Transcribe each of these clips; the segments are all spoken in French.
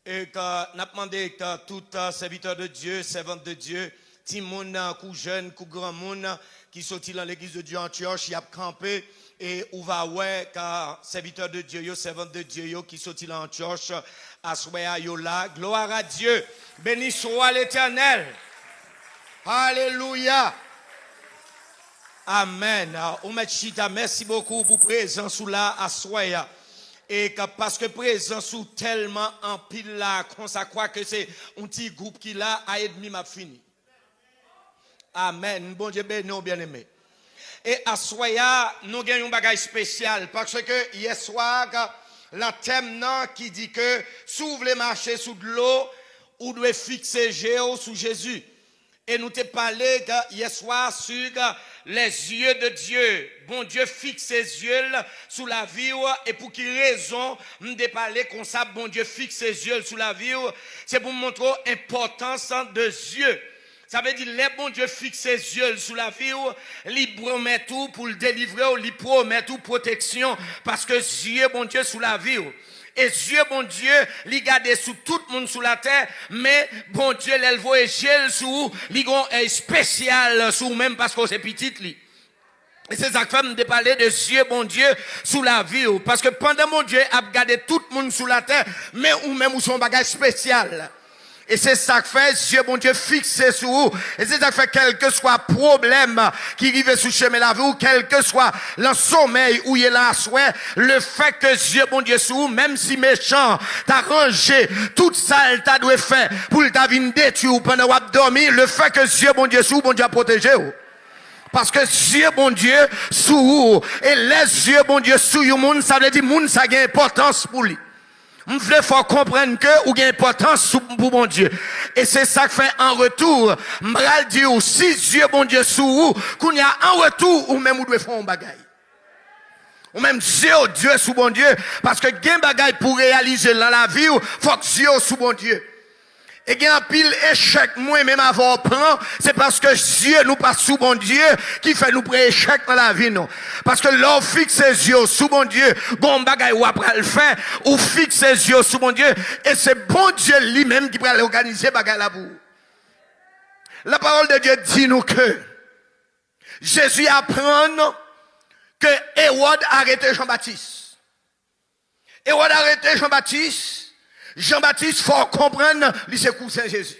Et que n'a demandé que tout serviteur de Dieu, servante de Dieu, petit monde, coup jeune, coup grand monde qui sorti dans l'église de Dieu Antioche, il a campé et on va ouais que serviteur de Dieu, servante de Dieu qui sorti dans Antioche, à soya yo là, gloire à Dieu, béni soit l'Éternel. Alléluia. Amen. Chita, merci beaucoup pour présence sous là à soya. Et parce que présence sous tellement en pile là, qu'on ça croit que c'est un petit groupe qui là a et demi m'a fini. Amen. Bon Dieu béni, bien aimé. Et à soya, nous gagnons un bagage spécial parce que hier soir, la thème non qui dit que s'ouvre les marchés sous de l'eau, ou doit fixer Géo sous Jésus. Et nous t'ai parlé hier soir sur les yeux de Dieu. Bon Dieu fixe ses yeux sous la vie. Et pour quelle raison nous t'ai parlé comme ça, bon Dieu fixe ses yeux sous la vie. C'est pour montrer l'importance de Dieu. Ça veut dire, les bon Dieu fixe ses yeux sous la vie, il promet tout pour le délivrer, il promet tout protection. Parce que Dieu, bon Dieu, sous la vie. Et Dieu, bon Dieu, il garde sous tout le monde sous la terre, mais bon Dieu, il voit gel sous, il est spécial sous même parce que c'est petit li. Et c'est ça que fait me parler de Dieu, bon Dieu, sous la vie. Parce que pendant mon Dieu a gardé tout le monde sous la terre, mais ou même ou son bagage spécial. Et c'est ça que fait Dieu, bon Dieu, fixé sur vous. Et c'est ça que fait quel que soit problème qui arrive sous chemin la vie, ou quel que soit le sommeil où il est là, soit le fait que Dieu, bon Dieu, sous vous, même si méchant, t'as rangé toute ça, t'as dû faire pour ta vie détruire pendant que tu dormi, le fait que Dieu, bon Dieu, sous vous, bon Dieu, a protégé vous. Parce que Dieu, bon Dieu, sous vous, et les yeux, bon Dieu, sous vous, monde, ça veut dire, monde, ça a une importance pour lui. Il faut comprendre que ou gain importance pour mon Dieu. Et c'est ça que fait en retour. M'ral dire si Dieu bon Dieu sous vous, qu'on y a en retour ou même ou doit faire un bagaille. Ou même Dieu sous bon Dieu parce que gain bagaille pour réaliser dans la vie, faut que Dieu sous bon Dieu. Et il y a un pile échec, moi même avant prend, c'est parce que Dieu nous passe sous bon Dieu qui fait nous prendre échec dans la vie, non. Parce que l'on fixe ses yeux sous bon Dieu, bon bagaille ou après le faire, ou fixe ses yeux sous bon Dieu, et c'est bon Dieu lui-même qui va l'organiser bagaille là pour. La parole de Dieu dit nous que Jésus apprend que Hérode a arrêté Jean-Baptiste. Hérode a arrêté Jean-Baptiste. Jean-Baptiste, faut comprendre, il s'est cousin Jésus.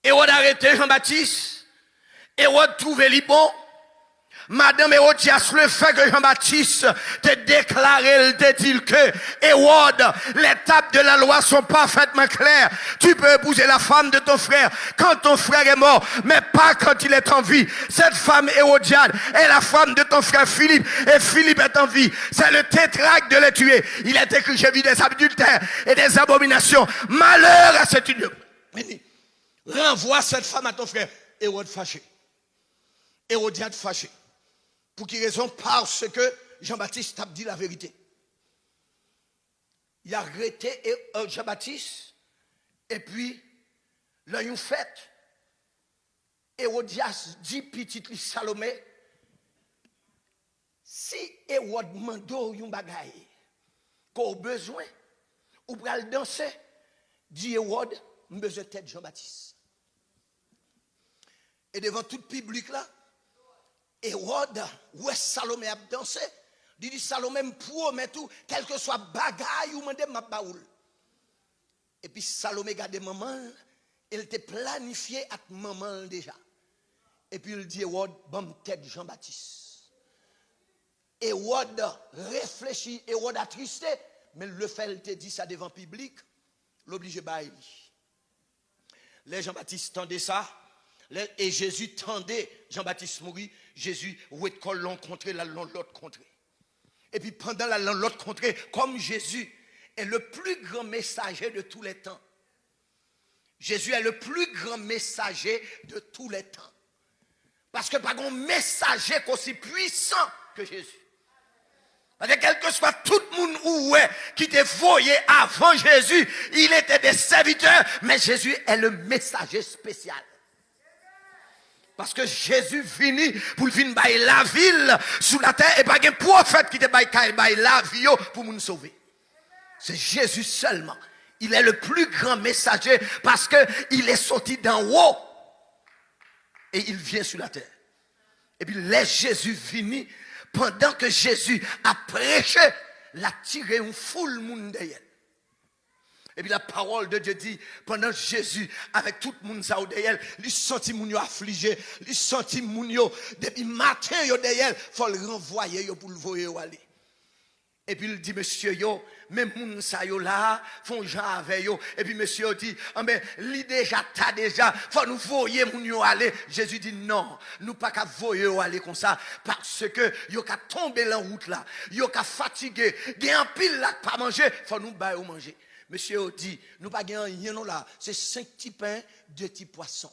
Hérode arrêté Jean-Baptiste. Hérode trouvé lui bon. Madame Hérodias, le fait que Jean-Baptiste te déclaré, te dit que Hérode, les tables de la loi sont parfaitement claires. Tu peux épouser la femme de ton frère quand ton frère est mort, mais pas quand il est en vie. Cette femme Hérodiade est la femme de ton frère Philippe, et Philippe est en vie. C'est le tétrarque de les tuer. Il est écrit, j'ai vu des adultères et des abominations. Malheur à cette union. Renvoie cette femme à ton frère. Hérode fâché. Hérodiade fâché. Pour quelle raison? Parce que Jean-Baptiste a dit la vérité. Il a arrêté Jean-Baptiste, et puis, là, il fait, Hérodias dit petit Salomé, si Hérode mando yon bagay, qu'on a besoin, ou pral danser, dit Hérode, besoin de tête Jean-Baptiste. Et devant tout le public là, Hérode, où est Salomé a dansé? Il dit Salomé me promet tout, quel que soit bagaille ou mende ma baoul. Et puis Salomé garde maman, elle était planifié à maman déjà. Et puis il dit Hérode, bon tête Jean-Baptiste. Hérode réfléchit, Hérode attristé, mais le fait il te dit ça devant le public, l'oblige bailler. Les Jean-Baptiste tendaient ça. Et Jésus tendait, Jean-Baptiste mourit, Jésus ouetcol l'encontré, l'autre contrée. Et puis pendant l'autre contrée, comme Jésus est le plus grand messager de tous les temps. Jésus est le plus grand messager de tous les temps. Parce que pas un messager aussi puissant que Jésus. Parce que quel que soit tout le monde où est qui te voyait avant Jésus, il était des serviteurs, mais Jésus est le messager spécial. Parce que Jésus finit pour venir bailler la ville sous la terre et pas un prophète qui te baille la vie pour nous sauver. C'est Jésus seulement. Il est le plus grand messager parce qu'il est sorti d'en haut et il vient sur la terre. Et puis laisse Jésus venir. Pendant que Jésus a prêché, il a tiré une foule monde derrière. Et puis la parole de Dieu dit, pendant Jésus, avec tout le monde ça derrière, il sentit moun yo affligé, il sentit moun yo, depuis matin yo derrière, faut le renvoyer yo pour le voyer aller. Et puis il dit, monsieur yo, même moun sa yo là, font gens avec yo. Et puis monsieur dit, ah ben, li déjà, t'as déjà, faut nous voyer moun yo aller. Jésus dit, non, nous pas qu'à voyer yo aller comme ça, parce que yo qu'à tomber en route là, yo qu'à fatigué, gen un pile là pas manger, faut nous bailler manger. Monsieur dit, nous pas gagner rien non là, c'est 5 petits pains, 2 petits poissons.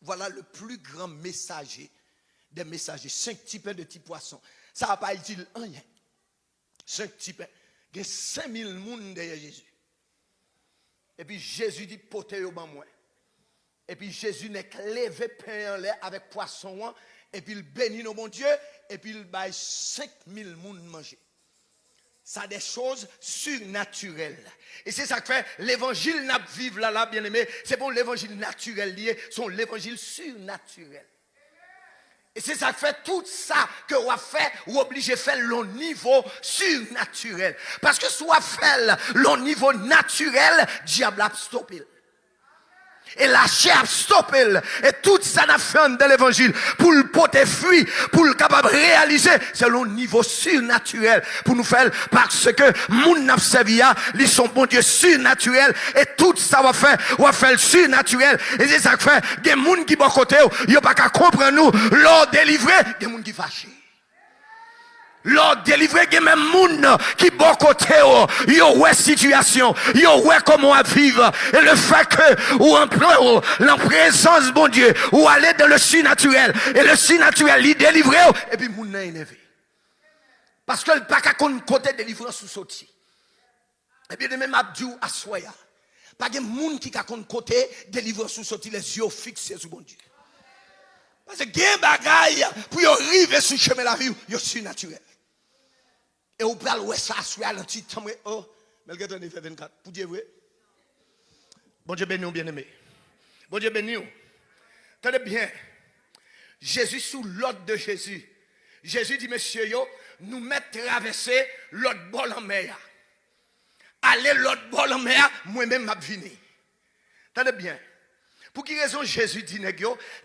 Voilà le plus grand messager des messagers, 5 petits pains, 2 petits poissons. Ça va pas utile rien. 5 petits pains. Il y a 5000 personnes derrière Jésus. Et puis Jésus dit, potez au ban moi. Et puis Jésus n'est que levé pain en l'air avec poisson. Et puis il bénit nos bon Dieu. Et puis il baille 5000 personnes manger. Ça a des choses surnaturelles. Et c'est ça que fait l'évangile n'a vivre là, bien aimé. C'est bon, l'évangile naturel lié, son l'évangile surnaturel. Et c'est ça que fait tout ça que on a fait, ou obligé de faire le niveau surnaturel. Parce que soit fait le niveau naturel, diable a stoppé. Et la chair a stoppé. Et tout ça n'a fait dans l'évangile. Pour le porter fruit, pour le capable réaliser, c'est le niveau surnaturel. Pour nous faire, parce que moun n'a servi, ils sont bon Dieu surnaturel. Et tout ça va faire le surnaturel. Et c'est ça que fait, des moun qui bon côté, ils n'ont pas qu'à comprendre nous, l'or délivré, des moun qui fâchés. L'ordre délivré, il y a même moun qui bon côté, yo ouais situation, yo ouais comment on vivre. Et le fait que, ou en présence, bon Dieu, ou aller dans le surnaturel, et le surnaturel, il délivre, et puis moun n'a énervé. Parce que le pas qu'à côté délivrance sous sorti. Et puis de même abdou à soya. Pas de moun qui qu'à côté délivrance sous sorti, les yeux fixés sur bon Dieu. Parce que il y a des bagailles pour arriver sur le chemin de la vie, c'est surnaturel. Et vous pouvez voir ça sur un petit temps. Oh, mais le gars fait 24. Pour Dieu, oui. Bon Dieu béni, bien aimé. Bon Dieu béni. Tenez bien. Jésus, sous l'ordre de Jésus. Jésus dit, monsieur, yo, nous mettons traverser l'autre bord en mer. Allez l'autre bord en mer, moi-même, m'a venu. Tenez bien. Pour quelle raison Jésus dit,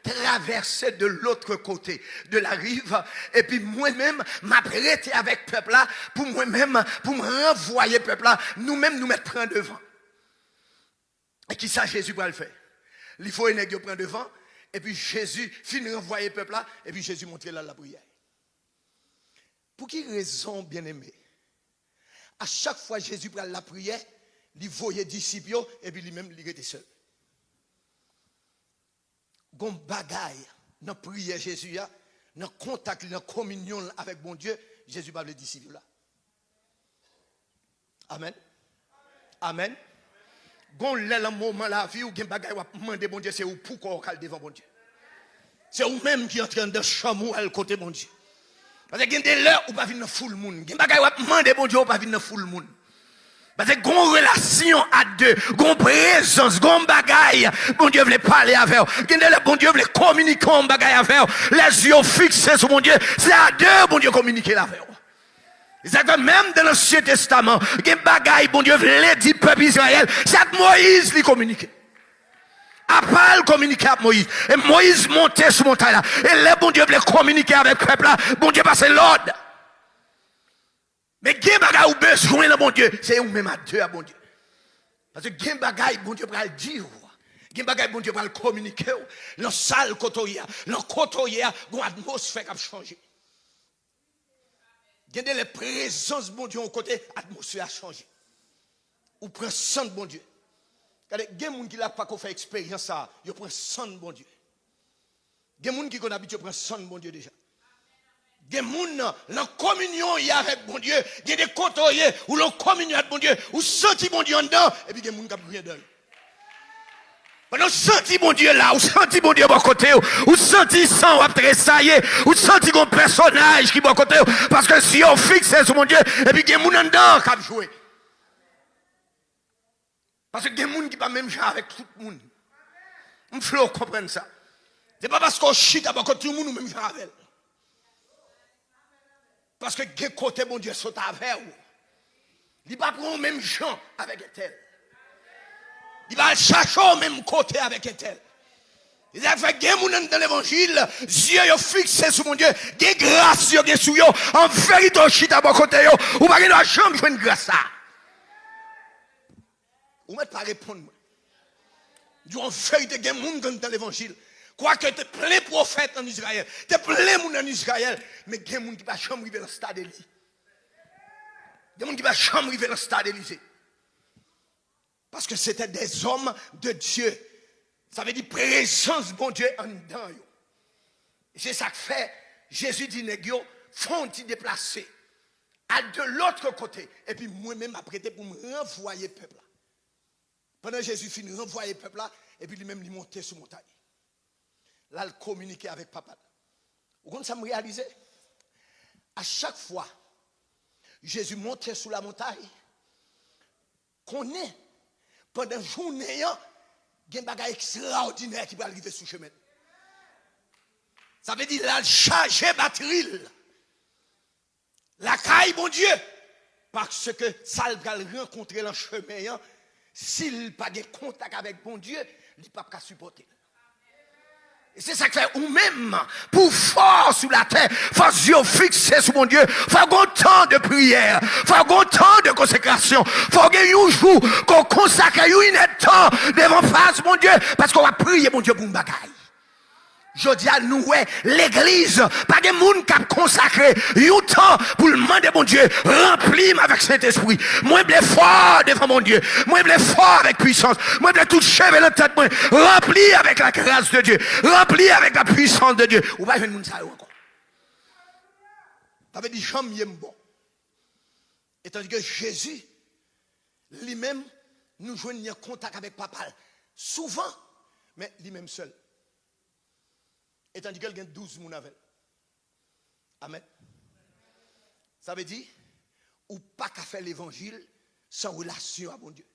traverser de l'autre côté de la rive, et puis moi-même, m'apprêter avec le peuple là, pour moi-même, pour me renvoyer le peuple là, nous-mêmes nous mettre prendre devant. Et qui ça Jésus va le faire? Il faut un nègre prendre devant, et puis Jésus finit renvoyer le peuple là, et puis Jésus montre là la prière. Pour quelle raison, bien aimé? À chaque fois Jésus prend la prière, il voyait disciples, et puis lui-même, il était seul. Gon bagaille dans prière Jésus dans contact dans communion avec bon Dieu, Jésus parle les disciples là. Amen. Amen. Gon le moment la vie ou gen bagaille ou demander bon Dieu, c'est ou pourquoi on devant bon Dieu. C'est ou même qui est en train de chamou à côté bon Dieu. Parce que gen des l'heure ou pas venir dans full monde. Gen bagaille ou demander bon Dieu ou pas venir dans full monde. Parce que gon relation à deux, gon présence, gon bagaille, bon Dieu veut parler avec vous. Bon Dieu veut communiquer en bagaille avec vous. Les yeux fixés sur mon Dieu, c'est à deux bon Dieu communiquer avec vous. C'est que même dans l'Ancien Testament, gen bagaille bon Dieu veut dire peuple Israël, c'est à Moïse qui communique. Après il communiquer avec Moïse. Et Moïse montait sur montagne là. Et là bon Dieu veut communiquer avec le peuple là, bon Dieu passe l'ordre. Mais gen bagay ou besoin de bon Dieu, c'est ou même à deux à bon Dieu. Parce que gen bagay bon Dieu va le dire. Gen bagay bon Dieu va le communiquer. Dans salle kotoya, dans kotoya, gon atmosphère qui a changé. Gen les présences bon Dieu au côté, atmosphère a changé. Ou prend sang de bon Dieu. Regardez, gen moun qui l'a pas qu'on fait expérience ça, yo prend sang de bon Dieu. Gen moun qui qu'on habitué prend sang de bon Dieu déjà. Des gens dans communion avec bon Dieu, il y a des côtoyés où l'on communion avec bon Dieu, où senti bon Dieu en dedans, et puis il y a des gens qui ont rien dedans. Pendant senti bon Dieu là, ou senti bon Dieu à côté, ou senti sang, ou tressailler, ou senti un personnage qui est à côté, parce que si on fixe sur mon Dieu, et puis il y a des gens en dedans qui ont joué. Parce que il y a des gens qui ne sont pas même genre avec tout le monde. Il faut comprendre ça. Ce n'est pas parce qu'on chute avec tout le monde ou même genre avec. Parce que quel côté bon Dieu saute avec vous. Il ne va pas prendre même gens avec un tel. Il va chercher au même côté avec un tel. Il a fait des gens dans l'évangile, Dieu est fixé sur mon Dieu, des grâces sur des sous, en vérité, chita à côté, ou pas de jamais jouer une grâce. Ou ne pas répondre. Dieu en vérité, des gens dans l'évangile. Quoi que tu es plein de prophètes en Israël, tu es plein de monde en Israël, mais il y a des gens qui ne vont jamais arriver dans le stade d'Élysée. Il y a des gens qui ne vont jamais arriver dans le stade d'Élysée. Parce que c'était des hommes de Dieu. Ça veut dire présence de bon Dieu en dedans. C'est ça que fait Jésus dit négio, font-ils déplacer à de l'autre côté. Et puis moi-même apprêté pour me renvoyer le peuple. Pendant que Jésus finit de renvoyer le peuple là, et puis lui-même il montait sur la montagne. Là, il communiquait avec papa. Vous comprenez ça me réaliser? À chaque fois, Jésus montait sur la montagne, qu'on est pendant la journée, il y a un bagage extraordinaire qui va arriver sur le chemin. Ça veut dire qu'il a chargé batterie. La caille, bon Dieu. Parce que ça va rencontrer dans le chemin. S'il n'a pas de contact avec bon Dieu, il ne peut pas supporter. Et c'est ça que fait, ou même, pour fort sur la terre, faut Dieu fixer sur mon Dieu, faut un temps de prière, faut un temps de consécration, faut un jour qu'on consacre un temps devant face, mon Dieu, parce qu'on va prier, mon Dieu, pour une bagaille. Je dis à nous, l'église, pas de monde qui a consacré un temps pour demander mon Dieu, remplis avec Saint-Esprit. Moi, je suis fort devant mon Dieu. Moi, je suis fort avec puissance. Moi, je suis tout cheveux dans la tête. Remplis avec la grâce de Dieu. Remplis avec la puissance de Dieu. Ou pas, je ne sais pas encore. Ça veut dire, jamais bon. Et tandis que Jésus, lui-même, nous joignons en contact avec papa. Souvent, mais lui-même seul. Et tandis qu'il y a 12 personnes avec. Amen. Ça veut dire, ou pas qu'à faire l'évangile sans relation à mon Dieu.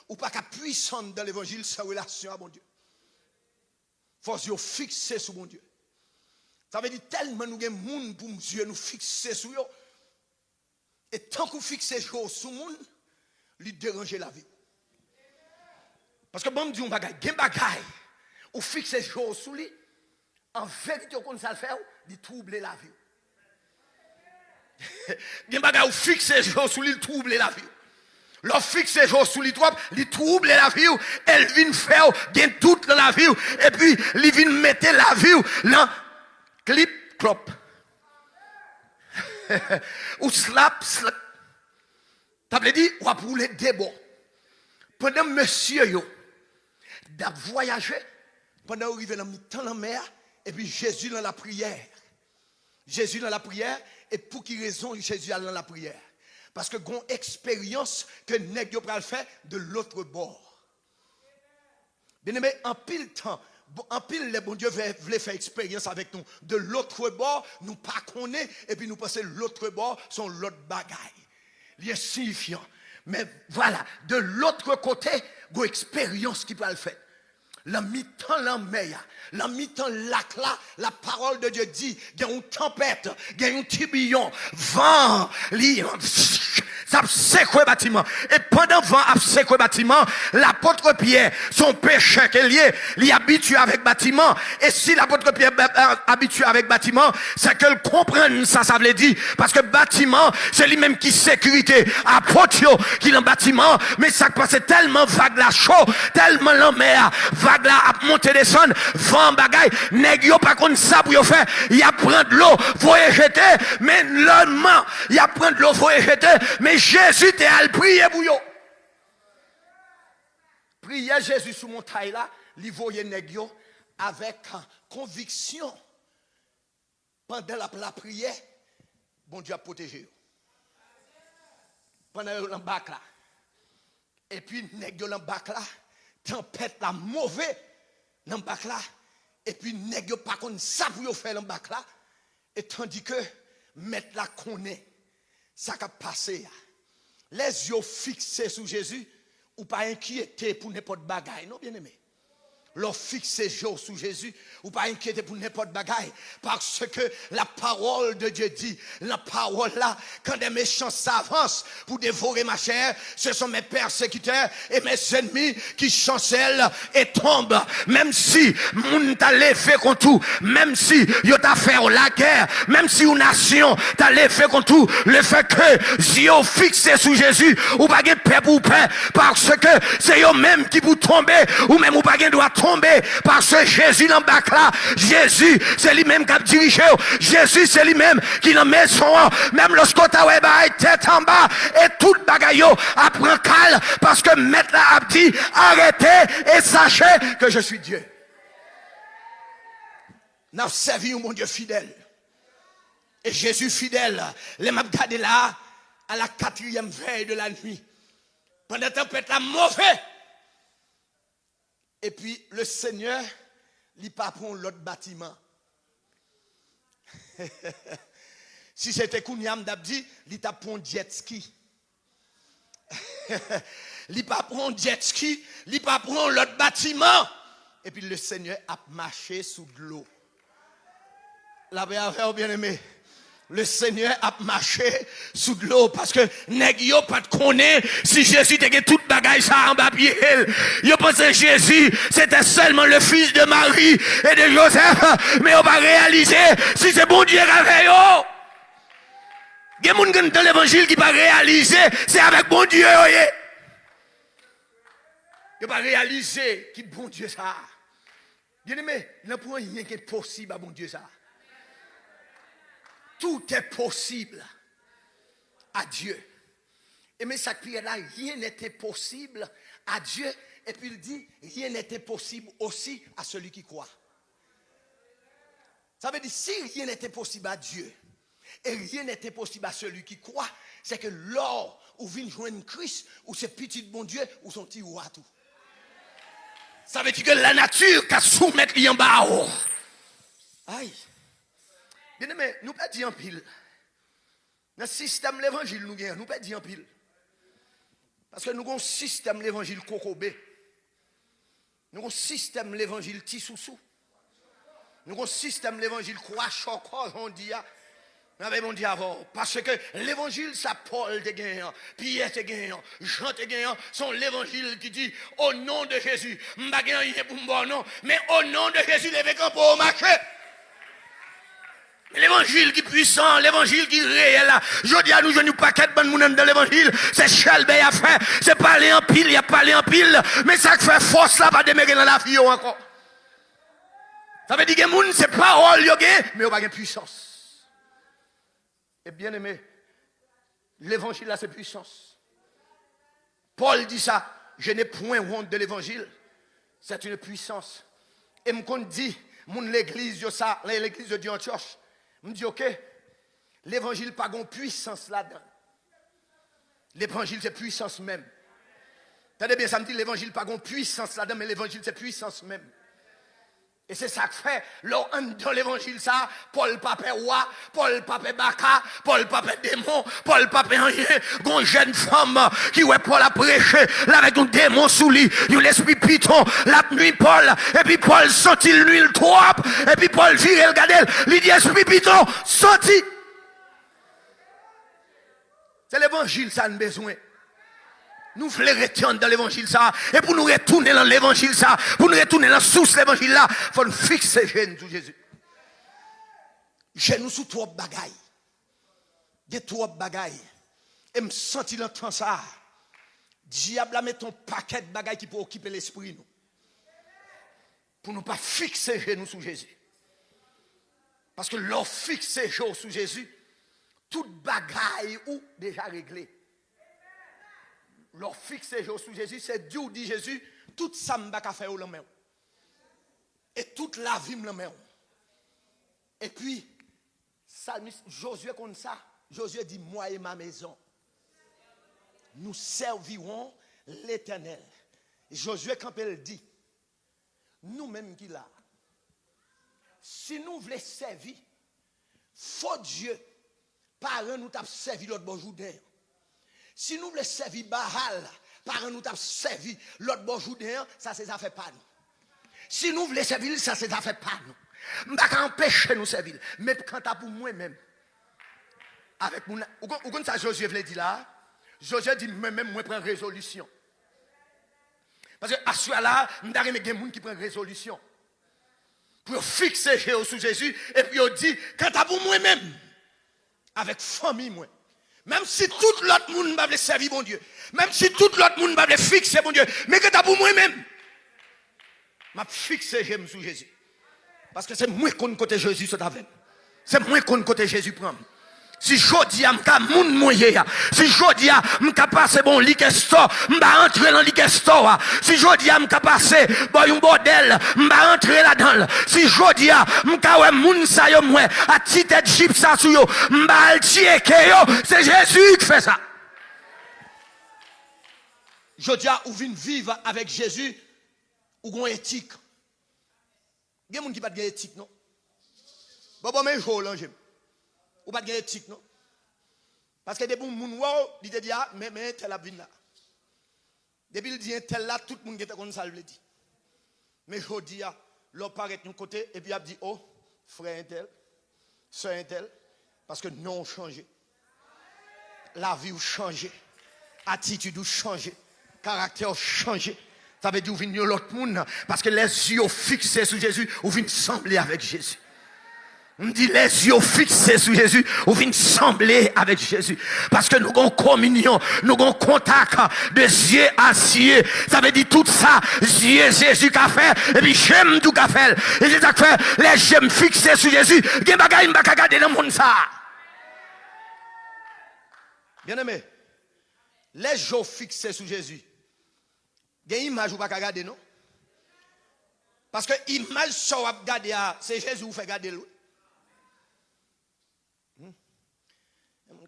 Ou pas qu'à puissance dans l'évangile sans relation à mon Dieu. Faut se fixer sur mon Dieu. Ça veut dire tellement nous avons des gens pour Dieu nous fixer sur eux. Et tant qu'on fixe sur le monde, lui déranger la vie. Parce que bon Dieu, on bagaille, gen bagaille. Ou fixe les choses sous lui, en vérité, on ça le fait, il trouble la vie. Il y a ou fixe les choses sous lui, il trouble la vie. L'on fixe les choses sous lui, il trouble la vie. Elle vient faire, gagne toute la vie. Et puis, il vient mettre la vie dans clip, clop. Ou slap, slap. Ça veut dire, ou pour les débats. Pendant monsieur, yo, d'ab voyager, pendant arriver dans le temps de la mer, et puis Jésus dans la prière. Jésus dans la prière, et pour qui raison Jésus dans la prière? Parce que gon expérience que nèg yo pral faire de l'autre bord. Bien aimé, en pile temps, en pile les bon Dieu voulait faire expérience avec nous. De l'autre bord, nous pas connaît, et puis nous passer l'autre bord, son l'autre bagaille. Il est signifiant. Mais voilà, de l'autre côté, gon expérience qui peut le faire. La mi-temps la mer, la mi-temps lac là, la parole de Dieu dit, il y a une tempête, il y a un tourbillon, vent, ça secoue le bâtiment. Et pendant vent a secoué le bâtiment, l'apôtre Pierre, son péché qu'il est habitué avec le bâtiment. Et si l'apôtre Pierre est habitué avec le bâtiment, c'est qu'elle comprenne ça, ça veut dire. Parce que le bâtiment, c'est lui-même qui sécurité. Apôtre qui est dans le bâtiment, mais ça passe tellement vague la chaud, tellement la mer, vague la a monté descendre, vent bagaille, nèg yo pas contre ça pour yo faire, il a prendre de l'eau, faut jeter, mais l'homme, il a prendre de l'eau, faut jeter, mais Jésus t'es à prier pour yo. Prier Jésus sous montagne là, li voye nèg yo avec conviction. Pendant la prière, bon Dieu a protégé yo. Pendant l'embarque là. Et puis nèg yo l'embarque là, tempête la mauvais l'embarque là. Et puis nèg yo pas contre ça pour yo faire l'embarque là. Et tandis que mettre la connaît ça qui a passé. les yeux fixés sur Jésus, ou pas inquiété pour n'importe bagaille, non bien aimé. Leur fixer jour sous Jésus, ou pas inquiéter pour n'importe bagaille, parce que la parole de Dieu dit, la parole là, quand des méchants s'avancent pour dévorer ma chair, ce sont mes persécuteurs et mes ennemis qui chancellent et tombent. Même si moun t'a levé contre tout, même si yo t'a fait la guerre, même si une nation t'a levé contre tout, le fait que si yo fixé sous Jésus, ou pas de paix pour paix, parce que c'est yo même qui vous tomber, ou même ou pas de doit tomber, parce que Jésus dans bac là, Jésus c'est lui-même qui a dirigé, Jésus c'est lui-même qui dans maison, même lorsqu'on t'a tête en bas et tout bagaille apprend calme, parce que maître là a dit arrêtez et sachez que je suis Dieu. Nous avons servi mon Dieu fidèle. Et Jésus fidèle, les m'a gardé là à la 4e veille de la nuit. Pendant la tempête la mauvais. Et puis le Seigneur, il pas prend l'autre bâtiment. Si c'était Kounyam d'Abdi, il t'a pris un jet ski. Il pas prend un jet ski, il pas prend l'autre bâtiment. Et puis le Seigneur a marché sous de l'eau. La bien aimé. Le Seigneur a marché sous de l'eau parce que nèg yo pas connaît si Jésus était tout bagaille ça en bas pied. Yo pensait Jésus c'était seulement le fils de Marie et de Joseph, mais on va réaliser si c'est bon Dieu avec yo. Il y a des gens dans l'évangile qui pas réaliser c'est avec bon Dieu. Yo pas réaliser qui bon Dieu ça. Bien aimé, il n'y a pas rien qui est possible à bon Dieu ça. Tout est possible à Dieu. Et mais ça prière là, rien n'était possible à Dieu. Et puis il dit, rien n'était possible aussi à celui qui croit. Ça veut dire, si rien n'était possible à Dieu, et rien n'était possible à celui qui croit, c'est que l'or ou vient joindre Christ, ou c'est petit bon Dieu, ou son petit roi tout. Ça veut dire que la nature qui soumettre en bas. Aïe. Bien aimé, nous pas dire en pile. Dans le système l'évangile, nous pas dire en pile. Parce que nous avons un système l'évangile Kokobé. Nous avons un système l'évangile Tissoussou. Nous avons un système l'évangile Croix-Chocor, on dit. Mon Dieu avant. Parce que l'évangile, ça Paul te gagnant, Pierre te gagnant, Jean te gagnant, sont l'évangile qui dit au nom de Jésus. M'ba gagnant pour bon non, mais au nom de Jésus, levez camp pour marcher. L'évangile qui est puissant, l'évangile qui est réel. Je dis à nous, je nous paquet de monde dans l'évangile. C'est Chalbé à faire. C'est pas aller en pile, il n'y a pas aller en pile. Mais ça qui fait force là, va demeurer dans la vie encore. Ça veut dire que les gens, c'est parole, mais on n'a pas de puissance. Et bien aimé, l'évangile là, c'est puissance. Paul dit ça. Je n'ai point honte de l'évangile. C'est une puissance. Et me dit, l'église de Dieu en church. Je dis, ok, l'évangile pas de puissance là-dedans. L'évangile, c'est puissance même. Tenez bien, ça me dit, l'évangile pas de puissance là-dedans, mais l'évangile, c'est puissance même. Et c'est ça que fait, dans l'évangile, ça, Paul pape roi, Paul pape baka, Paul pape démon, Paul pape rien, une jeune femme qui ouais Paul a prêché, là avec un démon sous lui, il l'esprit piton, la nuit Paul, et puis Paul sortit l'huile trop, et puis Paul vire le gadel, il dit esprit piton, sorti. C'est l'évangile, ça a besoin. Nous voulons retourner dans l'évangile ça. Et pour nous retourner dans l'évangile ça, pour nous retourner dans la source de l'évangile là, il faut nous fixer les sous Jésus. J'ai nous sous trois bagailles. Des trois bagailles. Et me sentir dans le temps ça. Diable a mis ton paquet de bagailles qui peut occuper l'esprit nous. Pour nous pas fixer les nous sous Jésus. Parce que l'on fixe les gens sous Jésus, toute bagaille ou déjà réglée. Leur fixer sous Jésus, c'est Dieu dit Jésus, toute ça m'a fait au main. Et toute la vie me main. Et puis, Josué comme ça, Josué dit, moi et ma maison, nous servirons l'Éternel. Josué quand il dit, nous-mêmes qui là, si nous voulons servir, faut Dieu, par un nous t'a servi l'autre bon jour. Si nous voulons servir Baal, par nous avons servi l'autre bon journée, ça c'est affaire pas nous. Si nous voulons servir, ça c'est affaire pas nous. Je ne vais pas empêcher nous servir. Mais quand tu as pour moi-même, avec mon. Ou comme ça, Josué veut dire là, Josué dit moi-même, moi prends résolution. Parce que à ce là, je vais des gens qui prennent résolution. Pour fixer sous Jésus, et puis on dit, quand tu as pour moi-même, avec famille, moi. Même si tout l'autre monde va servir mon Dieu. Même si tout l'autre monde va fixer mon Dieu. Mais que tu as pour moi-même, je vais fixer sous Jésus. Parce que c'est moi qu'on côté Jésus se avec. C'est moi qu'on côté Jésus prend. Si jodi a m'ka moun moye, si jodi a m'ka passer bon liquor store, m'ba entrer dans liquor store. Si jodi a m'ka passer bon un bordel, m'ba entrer là-dedans. Si jodi a m'ka wè moun sa yo mwen a tite chip sa sou yo, m'ba al tieke yo, c'est Jésus qui fait ça. Jodi a ou vinn vivre avec Jésus ou gon éthique. Gen moun qui pas de éthique non. Bon mais jo là j'aime. Ou pas de éthique non. Parce que des bons moun wow, il te dit ah mais tel a vinn là. Depuis il dit tel là tout le monde était comme ça le dit. Mais jodi a l'on paraît de côté et puis a dit oh frère tel, sœur tel parce que non changé. La vie a changé. Attitude a changé. Caractère a changé. Ça veut dire que vous venez l'autre monde parce que les yeux fixés sur Jésus, vous venez sembler avec Jésus. On dit les yeux fixés sur Jésus, vous venez sembler avec Jésus. Parce que nous avons communion, nous avons contact de yeux à yeux. Ça veut dire tout ça, yeux Jésus qu'a fait, et puis j'aime tout qu'a fait. Et c'est ça que fait, les j'aime fixés sur Jésus, il y a des bagages qui ne regarder dans le monde ça. Bien aimé, les yeux fixés sur Jésus. Il y a une image où vous ne pouvez pas regarder, non? Parce que l'image que vous regardez, c'est Jésus qui vous fait regarder.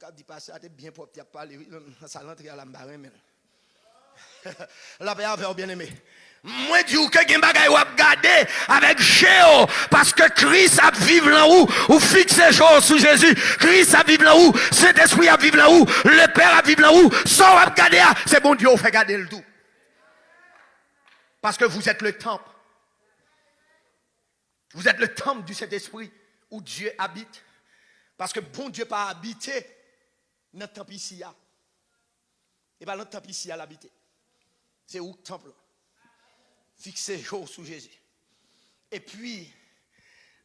Je dis pas ça, c'est bien propre, tu as parlé, ça l'entrée à la barre. La paix avec bien aimé. Moi, je dis que vous regardez avec Jéhovah, parce que Christ a vivre là où, ou fixé jour sous Jésus. Christ a vivre là où, Saint-Esprit a vivre là où, le Père a vivre là où, sans regarder, c'est bon Dieu, vous fait regarder le tout. Parce que vous êtes le temple. Vous êtes le temple du Saint-Esprit où Dieu habite. Parce que bon Dieu pas habité dans le temple ici. Et pas dans le temple ici à l'habiter. C'est où le temple? Fixé jour sous Jésus. Et puis,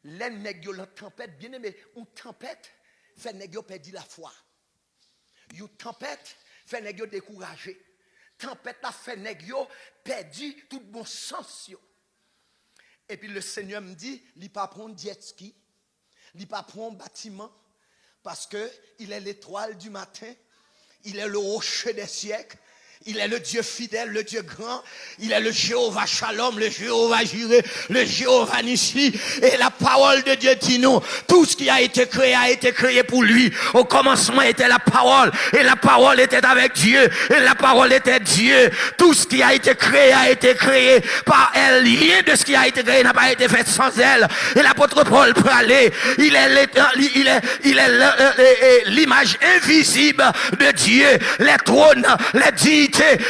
les nègres, la tempête, bien aimé, une tempête fait nègres perdre la foi. Une tempête fait nègres décourager. Tempête la fait nègre perdu tout bon sens yo. Et puis le Seigneur me dit, il pas prendre jet ski, il pas prendre bâtiment parce que il est l'étoile du matin, il est le rocher des siècles. Il est le Dieu fidèle, le Dieu grand. Il est le Jéhovah Shalom, le Jéhovah Jireh, le Jéhovah Nissi. Et la parole de Dieu dit nous, tout ce qui a été créé pour lui. Au commencement était la parole. Et la parole était avec Dieu. Et la parole était Dieu. Tout ce qui a été créé par elle. Rien de ce qui a été créé n'a pas été fait sans elle. Et l'apôtre Paul parlait. Il est l'image invisible de Dieu. Les trônes, les dits,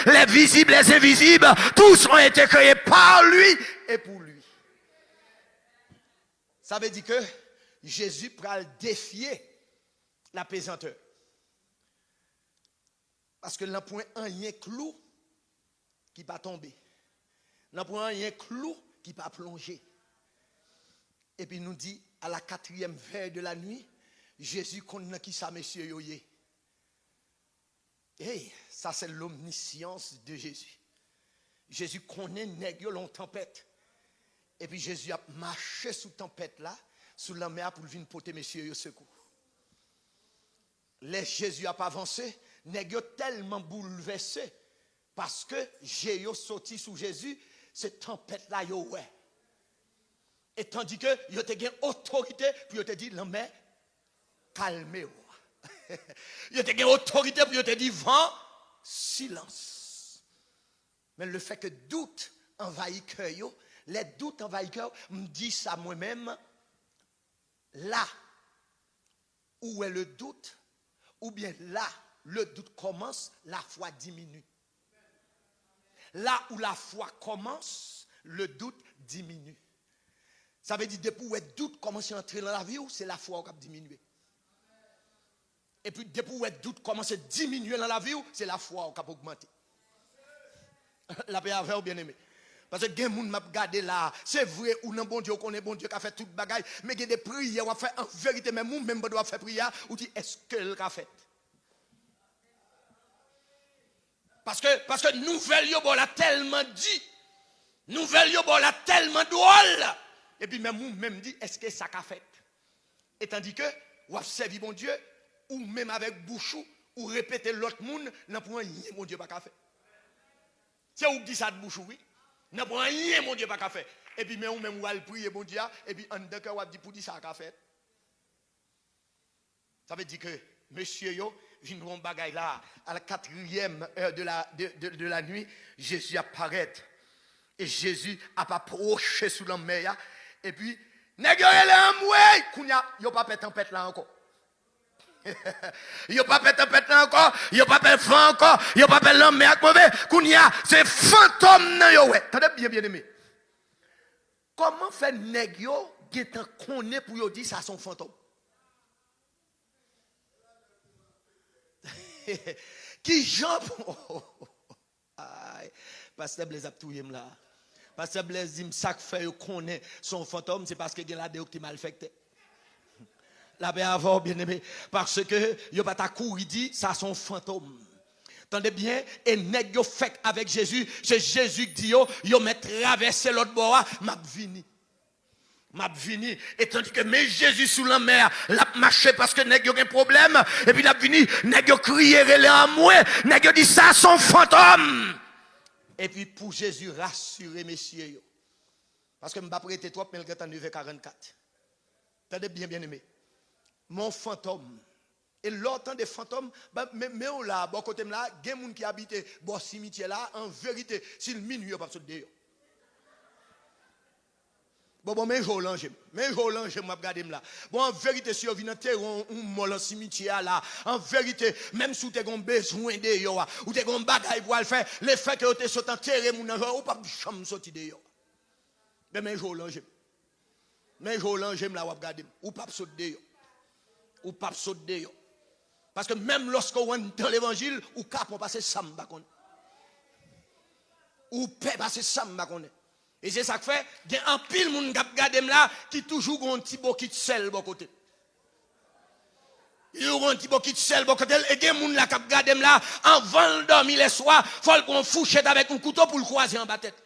les visibles, les invisibles, tous ont été créés par lui et pour lui. Ça veut dire que Jésus pourra défier la pesanteur. Parce que n'a point un clou qui va tomber. N'a point un clou qui va plonger. Et puis nous dit à la 4e veille de la nuit, Jésus connaît qui ça, monsieur yoye. Hey, ça c'est l'omniscience de Jésus. Jésus connaît nègre l'on tempête. Et puis Jésus a marché sous tempête là, sous la mer pour venir porter messieurs au secours. Les Jésus a pas avancé, nègre tellement bouleversé parce que Jésus sorti sous Jésus, cette tempête là yo ouais. Et tandis que yo te gain autorité, puis yo te dit la mer calmez-vous. Il y a une autorité pour te dire vent, silence. Mais le fait que doute envahit cœur, les doutes envahit cœur, me dit ça moi-même. Là où est le doute, ou bien là le doute commence, la foi diminue. Là où la foi commence, le doute diminue. Ça veut dire depuis où le doute commence à entrer dans la vie, c'est la foi qui a diminué. Et puis depuis où le doute commence à diminuer dans la vie, c'est la foi qui a augmenté. La paix avec vous, bien aimé. Parce que les gens m'a regardé là, c'est vrai ou non bon Dieu, on connaît bon Dieu qui a fait toute bagaille, mais il y a des prières, on a fait en vérité, même nous même doit faire prière, ou dit est-ce qu'elle a fait? Parce que nouvelle yo bon l'a tellement dit, nouvelle yo bon l'a tellement drôle, et puis même nous même dit est-ce que ça a fait? Et tandis que ou a servi bon Dieu, ou même avec bouchou, ou répéter l'autre monde, n'a pas rien mon Dieu pas fait. C'est où dit ça de bouchou oui? N'a pas rien mon Dieu pas qu'à faire. Et puis mais ou même ou al prier bon Dieu et puis en dedans ou dit pour dire ça qu'a fait. Ça veut dire que monsieur yo vient rond bagaille là à la 4e heure de la nuit, Jésus apparaît et Jésus a pas approché sous la mer et puis nèg yo là moué kounya yo pas fait tempête là encore. Yo pas fait tempête là encore, yo pas fait vent encore, yo pas fait l'homme mais mauvais. Kounya, c'est fantôme nan yo ouais. Attendez bien aimé. Comment fait nèg yo getan connaît pour yo dire ça son fantôme? Qui Jean Aïe, pasteur Blaise a touyer là. Pasteur Blaise dit ça fait yo connaît son fantôme, c'est parce que gen la déo qui mal affecté. La paix avant, bien aimé, parce que yo pas ta cour, il dit, ça son fantôme. Tendez bien, et nèg yo fait avec Jésus, c'est Jésus qui dit yo met traverser l'autre bord, m'a vini, et tandis que mais Jésus sous la mer, l'a marché parce que nèg yo gen problème, et puis l'a vini, nèg yo crié relé en moi, nèg yo dit ça son fantôme. Et puis pour Jésus rassurer messieurs yo. Parce que m'pa prêter trop mais le temps 9h44. Tendez bien aimé. Mon fantôme. Et l'autre des fantômes, mais là, bon côté là, il y a des gens qui habitent bon cimetière là, en vérité, s'il minuit, il n'y a pas de dehors. Bon, mais je l'ange, m'a regardé là. Bon, en vérité, si vous venez dans un cimetière là, en vérité, même si vous avez besoin de yo, ou vous avez un bagage pour le faire, le fait que vous êtes sorti en terre, vous n'avez pas de chambre sorti de yo. Mais je l'ange. Mais je l'ange là, vous regardez, ou pas sorti de yo. Ou pas sauter yo. Parce que même lorsque on est dans l'évangile, ou cap on passe samba kon. Ou peut passer samba kon. Et c'est ça que fait, il y a un pile moun k'ap gade là qui toujours un petit bokit sel bon côté. Il y a un petit bokit sel bon côté et il y a moun là k'ap gade là avant de dormir le soir, faut qu'on fouchette avec un couteau pour le croiser en bas tête.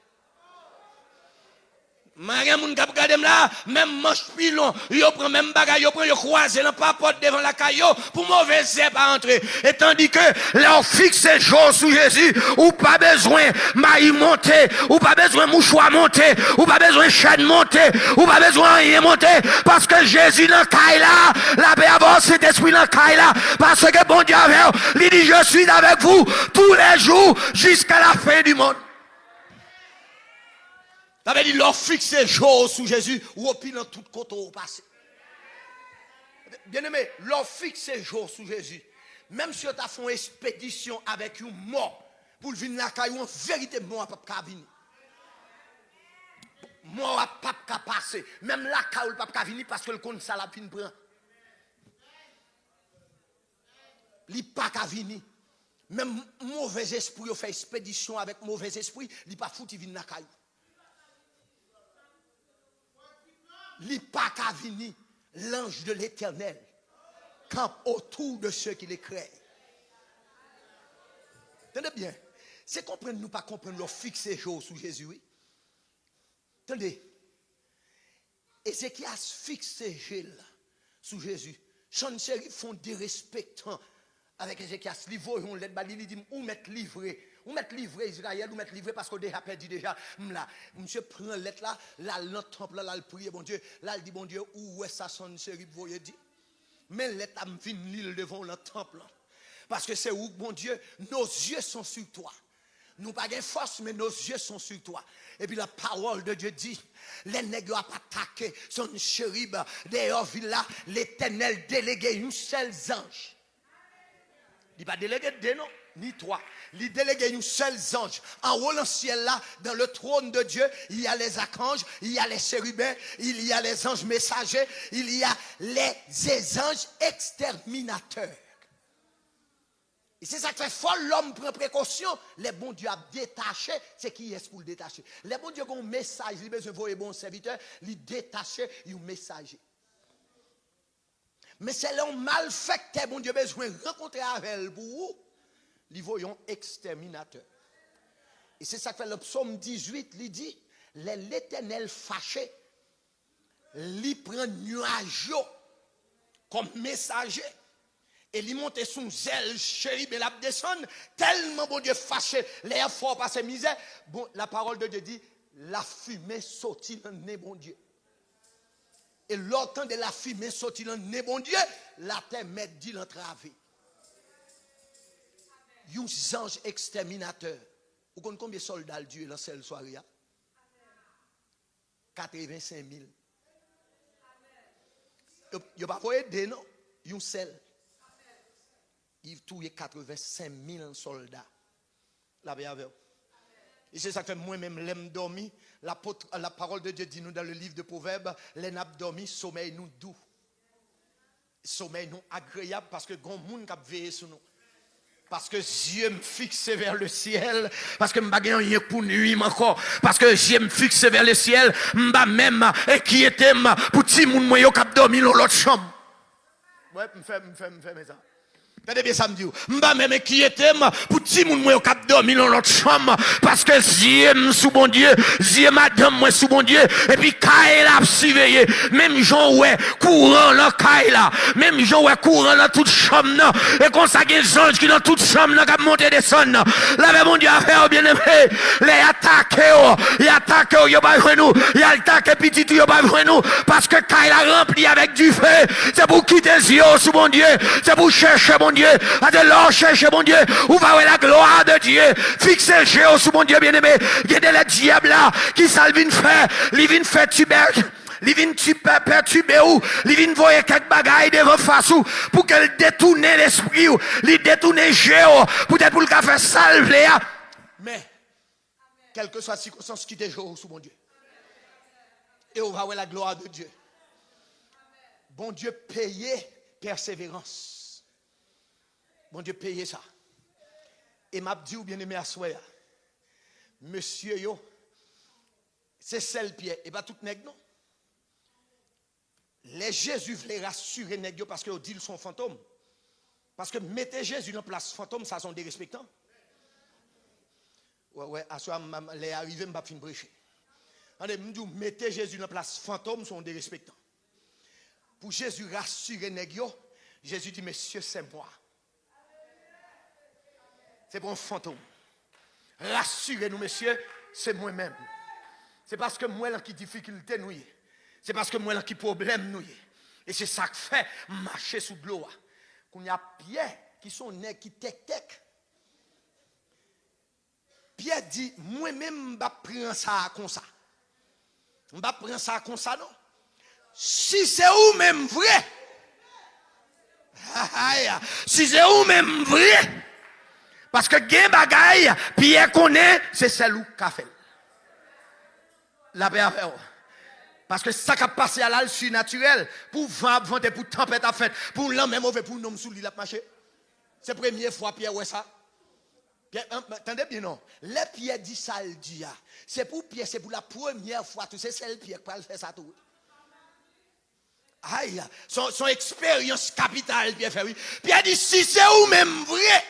Maria moun k'ap gade là, même manche pilon, yo prend même bagay, yo prend yo croiser dans papote devant la caillou pour mauvais zèbre à entrer. Et tandis que leur fixe jour sous Jésus, ou pas besoin maïs monter, ou pas besoin mouchoir monter, ou pas besoin chaîne monter, ou pas besoin rien monter, parce que Jésus dans caille là, la paix avant cet esprit dans caille là, parce que bon Dieu avec, il dit je suis avec vous tous les jours jusqu'à la fin du monde. Ça veut dire leur fixer jour sous Jésus ou au pire dans tout côté au passé. Bien aimé, leur fixer jour sous Jésus. Même si tu as fait une expédition avec une mort pour venir la caillou, en vérité, mort n'a pas venir. Mort n'a pas passer. Même la caillou n'a pas venir parce que le compte ça la fin prend. Il n'a pas venir. Même mauvais esprit fait expédition avec mauvais esprit, il n'a pas foutu venir la caillou. Il pas qu'à venir, l'ange de l'Éternel campe autour de ceux qui les créent. Tenez bien, c'est comprendre nous pas comprendre leur fixer jour sous Jésus. Oui? Attendez, Ézéchias fixé Gilles sous Jésus. Son série font des respectants avec Ézéchias. Ils vont lettre, ils disent où mettre livré. Ou mettre livré Israël, ou mettre livré parce qu'on a perdu déjà. Là, monsieur prend lettre là, là, dans le temple, là, il prie, bon Dieu. Là, il dit, bon Dieu, où est ça son série, vous voyez dit. Mais lettre me vient l'île devant le temple. Parce que c'est où, bon Dieu, nos yeux sont sur toi. Nous pas de force, mais nos yeux sont sur toi. Et puis la parole de Dieu dit, les nègres n'ont pas attaqué son chérib, dehors, là, l'Éternel délégué une seule ange. Il n'a pas délégué deux, non, ni trois. Il délégué une seule ange. En haut, dans le ciel là, dans le trône de Dieu, il y a les archanges, il y a les chérubins, il y a les anges messagers, il y a les anges exterminateurs. Et c'est ça que fait fort, l'homme prend précaution. Les bons dieux a détaché, c'est qui est pour le détacher. Les bons dieux ont un message, ils ont besoin de voir un bon serviteur, ils détachent, ils ont un messager. Mais c'est l'homme mal fait que bon Dieu besoin de rencontrer avec elle pour vous. Ils voyons exterminateur. Et c'est ça que fait le psaume 18, il dit, l'Éternel fâché, il prend nuage comme messager. Et il monte son zèle, chérib, et la descend, tellement bon Dieu fâché, l'air fort par ses misères. Bon, la parole de Dieu dit, la fumée sortit dans le nez, bon Dieu. Et l'autant de la fumée sortit dans le nez, bon Dieu, la terre met dit l'entravé. Yon ange exterminateur. Vous connaissez combien de soldats Dieu dans cette soirée? 85 000. Vous ne pas aider, non? Yon seul. Il touille 85 000 soldats. La paix avec vous. Et c'est ça que moi-même, l'aime dormi. La parole de Dieu dit nous dans le livre de Proverbes, les nappes dormi, sommeil nous doux. Sommeil nous agréable parce que grand monde qui a veillé sur nous. Parce que Dieu me fixe vers le ciel. Parce que je n'ai rien pour nuit encore. Parce que Dieu me fixe vers le ciel. Je n'ai même inquiété pour tout le monde qui a dormi dans l'autre chambre. Ouais, je fais ça. Regardez bien ça me dit. Je ne même inquiété pour tout le monde qui a dormi dans l'autre chambre. Parce que Dieu me sous bon Dieu. Dieu madame moi sous bon Dieu. Et puis Kaï a surveillé. Même gens ouais courant là Kaï là. Même gens ouais courant dans toute chambre. Et qu'on ça des anges qui dans toute chambre qui monter descendre. Là mon Dieu a fait bien aimé. Les attaquer. Il attaque il pas besoin nous. Il attaque petit il pas besoin nous parce que Kaï a rempli avec du feu. C'est pour quitter Dieu sous bon Dieu. C'est pour chercher mon Dieu, à de l'or chercher mon Dieu, où va voir la gloire de Dieu, fixer le géo sous mon Dieu bien-aimé, il y a des diables là, qui ça vient faire, ils viennent faire tubercle, ils viennent perturber ou, ils viennent voir quelques bagailles devant face ou, pour qu'elle détourne l'esprit ou, ils détourne le géo, peut-être pour le faire salver, mais, quelle que soit la circonstance qui te joue sous mon Dieu, et on va voir la gloire de Dieu. Bon Dieu payé persévérance. Bon Dieu paye ça. Et m'a dit ou bien aimé à soi. Monsieur yo, c'est celle pierre et pas tout nèg non. Les Jésus voulaient rassurer nèg yo parce que dit ils sont fantômes. Parce que mettez Jésus en place fantôme ça sont des respectants. Ouais à soi les arrivés m'pas fin prêcher. Allez me dit mettez Jésus en place fantôme sont des respectants. Pour Jésus rassurer nèg yo, Jésus dit monsieur c'est moi. C'est pour un fantôme. Rassurez-nous, messieurs, c'est moi-même. C'est parce que moi, là, qui difficulté nous y. C'est parce que moi, là, qui problème nous y. Et c'est ça que fait marcher sous de l'eau. Qu'on y a Pierre qui sont nés, qui tec. Pierre dit, moi-même, je prends ça comme ça. Je prends ça comme ça, non? Si c'est vous même vrai. Si c'est vous même vrai. Parce que gen bagay, Pierre connaît, c'est celle où qu'a fait. La paix à faire. Parce que ça qui a passé à l'âle surnaturel, pour vendre, pour tempête à fait, pour l'homme mauvais, pour l'homme sous l'île à marcher. C'est la première fois Pierre ouais ça. Pierre, attendez bien non. Les Pierre dit ça le dit. C'est pour Pierre, c'est pour la première fois, tout c'est celle Pierre qui va faire ça tout. Aïe, son expérience capitale, Pierre fait oui. Pierre dit si c'est vous même vrai.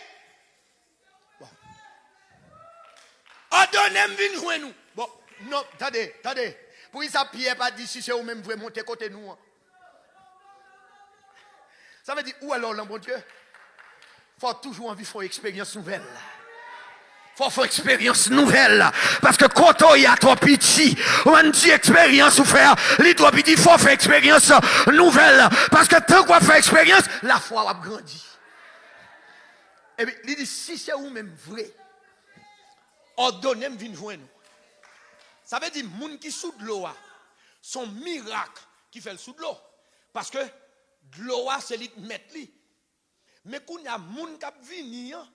Ordonnez-moi de venir nous. Bon, non, attendez. Pour ça, Pierre pas dit si c'est vous même vrai monter côté nous. Ça veut dire où alors, là, mon Dieu? Faut toujours envie faire une expérience nouvelle. Faut faire une expérience nouvelle. Parce que quand on y a trop petit, on dit expérience ou faire, les trop petit, faut faire expérience nouvelle. Parce que tant qu'on fait expérience, la foi va grandir. Et puis, il dit si c'est vous même vrai. Ordonnez-moi de venir joindre nous. Ça veut dire, les gens qui sont sous de l'eau, son miracle qui fait le sous de l'eau. Parce que de l'eau, c'est lui mettre lui. Mais quand il y a des gens qui viennent,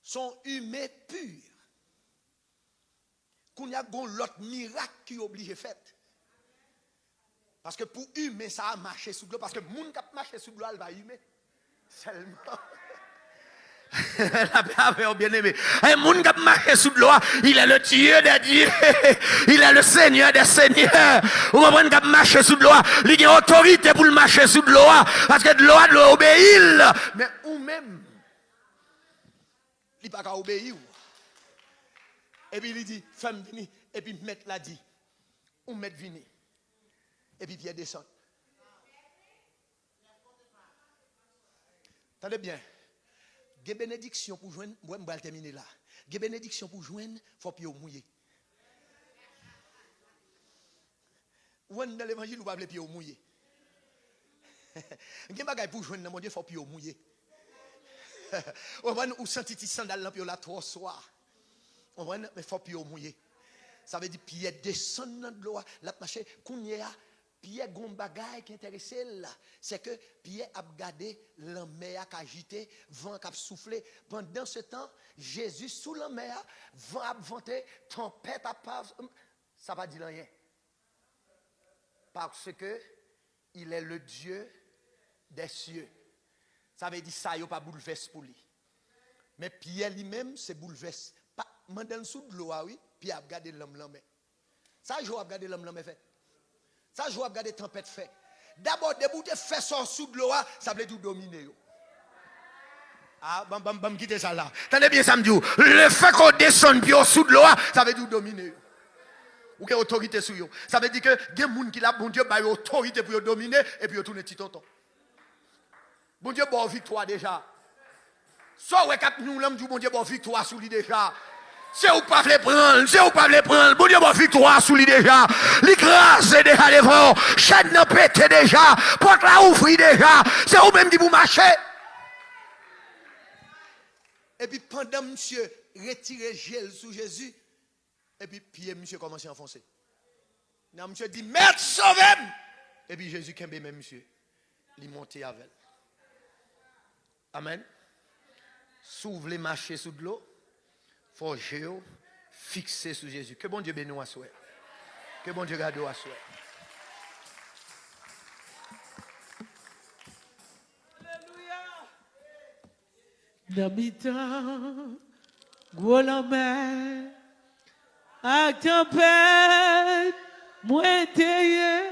sont humains purs. Quand il y a l'autre miracle qui est obligé de faire. Parce que pour humain, ça a marché sous l'eau. Parce que les gens qui marché sous l'eau, elle va humain. Seulement. Bien aimé. Un monde qui marche sous l'eau, il est le Dieu des dieux, il est le Seigneur des seigneurs. Ou un qui marche sous l'eau, il a autorité pour marcher sous l'eau, parce que de l'eau doit obéir. Mais ou même, il n'a pas obéir. Et puis il dit, femme vini, et puis maître l'a dit, ou maître vini, et puis Pierre descend. Attendez bien. Des bénédictions pour joindre, moi je vais terminer là. Des bénédictions pour joindre, il faut pied mouiller. Ou dans l'évangile, vous ne pouvez pas pied mouiller. Des bagages pour joindre, mon Dieu, il faut pied mouiller. Ou senti sandal dans pied là trois soirs. Mais il faut pied mouiller. Ça veut dire pied descend dans l'eau, la marcher, kounya. Pierre gon bagay qui intéresse là, c'est que Pierre a regardé la mer qui agité, vent qui a soufflé. Pendant ce temps, Jésus sous la mer, vent a venté, tempête a pas, ça va dire rien. Parce que il est le Dieu des cieux. Ça veut dire ça y a pas bouleverse pour lui. Mais Pierre lui-même c'est bouleverse. Pas mandant sous de l'eau oui, Pierre a regardé l'homme la mer. Ça je a regardé l'homme la mer fait. Ça, je vais regarder tempête fait. D'abord, debout de faire ça sous de l'eau, ça veut dire dominer. Ah, bam, quittez ça là. Tenez bien, ça me dit. Le fait qu'on descende bien sous de l'eau, ça veut dire dominer. Ou qu'il y a autorité sur eux. Ça veut dire que il y a des gens qui ont bon Dieu, bah, autorité pour dominer et puis tourner petit tonton. Bon Dieu, bon victoire déjà. Soit ouais, nous l'homme du bon Dieu, bon victoire sur lui déjà. C'est ou pas les prendre, c'est ou pas les prendre. Bon Dieu, bon victoire sous lui déjà. L'écrase déjà devant. Chaîne n'a pété déjà. Porte la ouvre déjà. C'est ou même qui vous marchez. Et puis pendant monsieur retire gel sous Jésus. Et puis Pierre monsieur commence à enfoncer. Là monsieur dit, maître sauvez-moi. Et puis Jésus kembe même monsieur. Il monte avec. Amen. S'ouvre les marchés sous de l'eau. Faut géo fixé sur Jésus. Que bon Dieu bénisse à soi. Que bon Dieu garde à soi. Alléluia. D'habitant, gros la mer, à tempête, moi t'ayé.